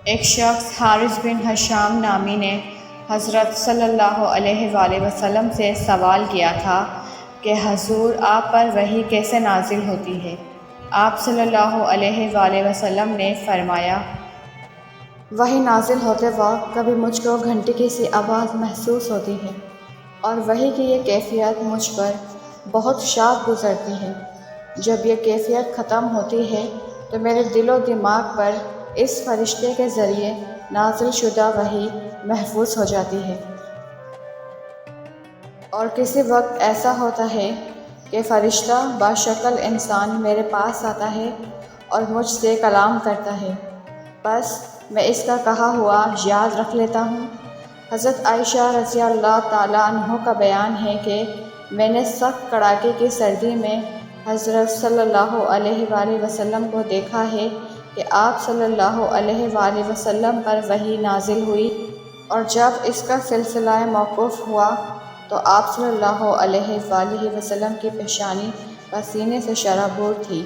ایک شخص حارث بن حشام نامی نے حضرت صلی اللہ علیہ وآلہ وسلم سے سوال کیا تھا کہ حضور آپ پر وحی کیسے نازل ہوتی ہے؟ آپ صلی اللہ علیہ وآلہ وسلم نے فرمایا، وحی نازل ہوتے وقت کبھی مجھ کو گھنٹی کی سی آواز محسوس ہوتی ہے اور وحی کی یہ کیفیت مجھ پر بہت شاق گزرتی ہے۔ جب یہ کیفیت ختم ہوتی ہے تو میرے دل و دماغ پر اس فرشتے کے ذریعے نازل شدہ وحی محفوظ ہو جاتی ہے۔ اور کسی وقت ایسا ہوتا ہے کہ فرشتہ باشکل انسان میرے پاس آتا ہے اور مجھ سے کلام کرتا ہے، بس میں اس کا کہا ہوا یاد رکھ لیتا ہوں۔ حضرت عائشہ رضی اللہ تعالیٰ عنہ کا بیان ہے کہ میں نے سخت کڑاکے کی سردی میں حضرت صلی اللہ علیہ وآلہ وسلم کو دیکھا ہے کہ آپ صلی اللہ علیہ وآلہ وسلم پر وحی نازل ہوئی، اور جب اس کا سلسلہ موقوف ہوا تو آپ صلی اللہ علیہ وآلہ وسلم کی پیشانی پسینے سے شرابور تھی۔